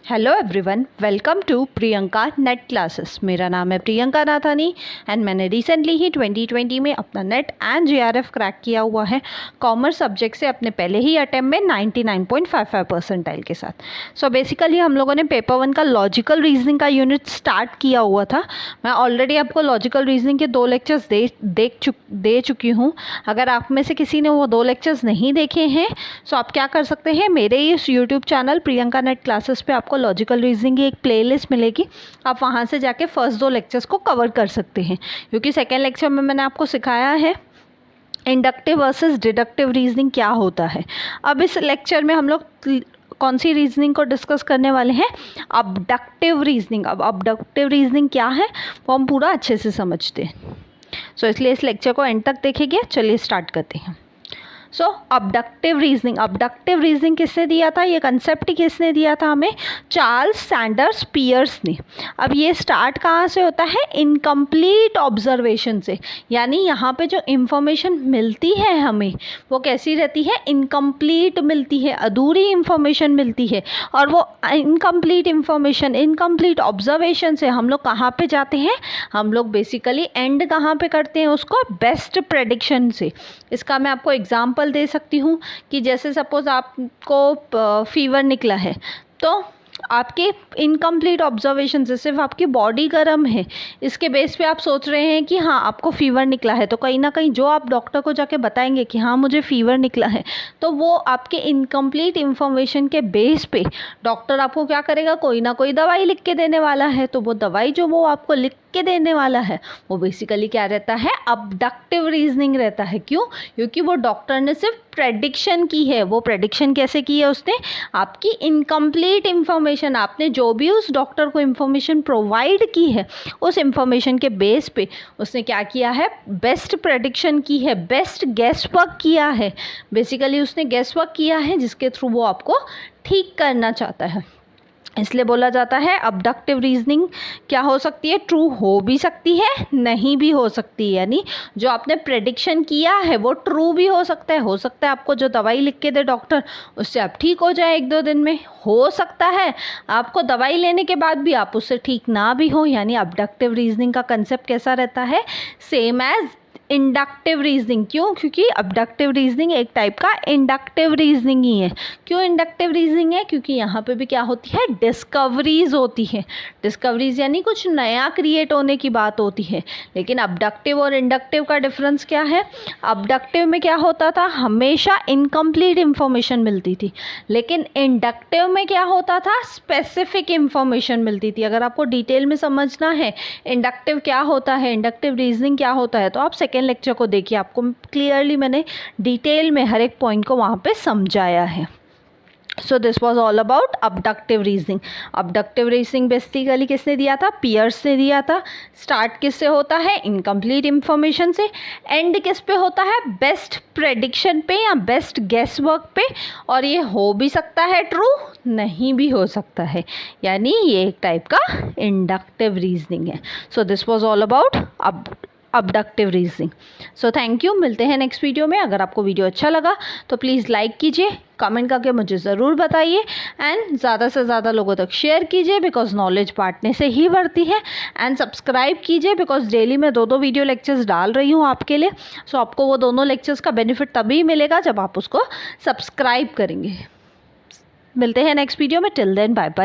Hello everyone, welcome to Priyanka net classes. मेरा नाम है प्रियंका नाथानी एंड मैंने रिसेंटली ही 2020 में अपना नेट एंड जीआरएफ क्रैक किया हुआ है कॉमर्स सब्जेक्ट से अपने पहले ही अटेम्प्ट में 99.55 परसेंटाइल के साथ। सो बेसिकली हम लोगों ने पेपर 1 का लॉजिकल रीजनिंग का यूनिट स्टार्ट किया हुआ था। मैं ऑलरेडी आपको लॉजिकल रीजनिंग के 2 लेक्चर्स दे चुकी हूँ। अगर आप में से किसी ने वो 2 लेक्चर्स नहीं देखे हैं सो आप क्या कर सकते हैं, मेरे इस YouTube channel Priyanka net classes पे आपको लॉजिकल रीजनिंग की एक प्लेलिस्ट मिलेगी। आप वहाँ से जाके फर्स्ट 2 लेक्चर्स को कवर कर सकते हैं, क्योंकि सेकेंड लेक्चर में मैंने आपको सिखाया है इंडक्टिव वर्सेस डिडक्टिव रीजनिंग क्या होता है। अब इस लेक्चर में हम लोग कौन सी रीजनिंग को डिस्कस करने वाले हैं? अबडक्टिव रीजनिंग। अब अबडक्टिव रीजनिंग क्या है वो हम पूरा अच्छे से समझते हैं। सो इसलिए इस लेक्चर को एंड तक देखेंगे। चलिए स्टार्ट करते हैं। सो अबडक्टिव रीजनिंग किसने दिया था? ये कंसेप्ट किसने दिया था हमें? चार्ल्स सैंडर्स पियर्स ने। अब ये स्टार्ट कहाँ से होता है? इनकम्प्लीट ऑब्जर्वेशन से। यानी यहाँ पे जो इंफॉर्मेशन मिलती है हमें वो कैसी रहती है? इनकम्प्लीट मिलती है, अधूरी इंफॉर्मेशन मिलती है। और वो इनकम्प्लीट इंफॉर्मेशन, इनकम्प्लीट ऑब्जर्वेशन से हम लोग कहाँ पे जाते हैं? हम लोग बेसिकली एंड कहाँ पे करते हैं उसको? बेस्ट प्रेडिक्शन से। इसका मैं आपको एग्जाम्पल दे सकती हूँ कि जैसे सपोज आपको फीवर निकला है, तो आपके इनकम्प्लीट ऑब्जर्वेशन से सिर्फ आपकी बॉडी गर्म है, इसके बेस पे आप सोच रहे हैं कि हाँ आपको फीवर निकला है, तो कहीं ना कहीं जो आप डॉक्टर को जाके बताएंगे कि हाँ मुझे फीवर निकला है, तो वो आपके इनकम्प्लीट इंफॉर्मेशन के बेस पे डॉक्टर आपको क्या करेगा? कोई ना कोई दवाई लिख के देने वाला है। तो वो दवाई जो वो आपको लिख के देने वाला है वो बेसिकली क्या रहता है? अबडक्टिव रीजनिंग रहता है। क्यों? क्योंकि वो डॉक्टर ने सिर्फ प्रेडिक्शन की है। वो प्रेडिक्शन कैसे की है उसने? आपकी इनकम्प्लीट इंफॉर्मेशन, आपने जो भी उस डॉक्टर को इंफॉर्मेशन प्रोवाइड की है उस इंफॉर्मेशन के बेस पे उसने क्या किया है? बेस्ट प्रेडिक्शन की है, बेस्ट गेस वर्क किया है। बेसिकली उसने गेस वर्क किया है जिसके थ्रू वो आपको ठीक करना चाहता है। इसलिए बोला जाता है अबडक्टिव रीजनिंग क्या हो सकती है? ट्रू हो भी सकती है, नहीं भी हो सकती है। यानी जो आपने प्रेडिक्शन किया है वो ट्रू भी हो सकता है आपको जो दवाई लिख के दे डॉक्टर उससे आप ठीक हो जाए 1-2 दिन में। हो सकता है आपको दवाई लेने के बाद भी आप उससे ठीक ना भी हो। यानी अबडक्टिव रीजनिंग का कंसेप्ट कैसा रहता है? Same as inductive reasoning. क्यों? क्योंकि अबडक्टिव रीजनिंग एक टाइप का इंडक्टिव रीजनिंग ही है। क्यों इंडक्टिव रीजनिंग है? क्योंकि यहाँ पे भी क्या होती है? डिस्कवरीज होती है। डिस्कवरीज यानी कुछ नया क्रिएट होने की बात होती है। लेकिन अबडक्टिव और इंडक्टिव का डिफरेंस क्या है? अबडक्टिव में क्या होता था? हमेशा इनकम्प्लीट इंफॉर्मेशन मिलती थी। लेकिन इंडक्टिव में क्या होता था? स्पेसिफिक इंफॉर्मेशन मिलती थी। अगर आपको डिटेल में समझना है इंडक्टिव क्या होता है, इंडक्टिव रीजनिंग क्या होता है, तो आप सेकेंड लेक्चर को देखिए। आपको क्लियरली मैंने डिटेल में हर एक पॉइंट को वहाँ पे समझाया है। So this was all about abductive reasoning. Abductive reasoning basically किसने दिया था? पियर्स ने दिया था। स्टार्ट किससे होता है? इनकम्प्लीट इंफॉर्मेशन से। एंड किस पे होता है? बेस्ट प्रेडिक्शन पे या बेस्ट गेस वर्क पे। और ये हो भी सकता है ट्रू, नहीं भी हो सकता है। यानी ये एक टाइप का इंडक्टिव रीजनिंग है। So this was all about abductive reasoning. So thank you. मिलते हैं नेक्स्ट वीडियो में। अगर आपको वीडियो अच्छा लगा तो प्लीज़ लाइक कीजिए, कमेंट करके मुझे ज़रूर बताइए एंड ज़्यादा से ज़्यादा लोगों तक शेयर कीजिए, बिकॉज नॉलेज बांटने से ही बढ़ती है। एंड सब्सक्राइब कीजिए, बिकॉज डेली मैं 2-2 वीडियो लेक्चर्स डाल रही हूँ आपके लिए। सो आपको वो दोनों लेक्चर्स का बेनिफिट तभी मिलेगा जब आप उसको सब्सक्राइब करेंगे। मिलते हैं नेक्स्ट वीडियो में। Till then bye bye.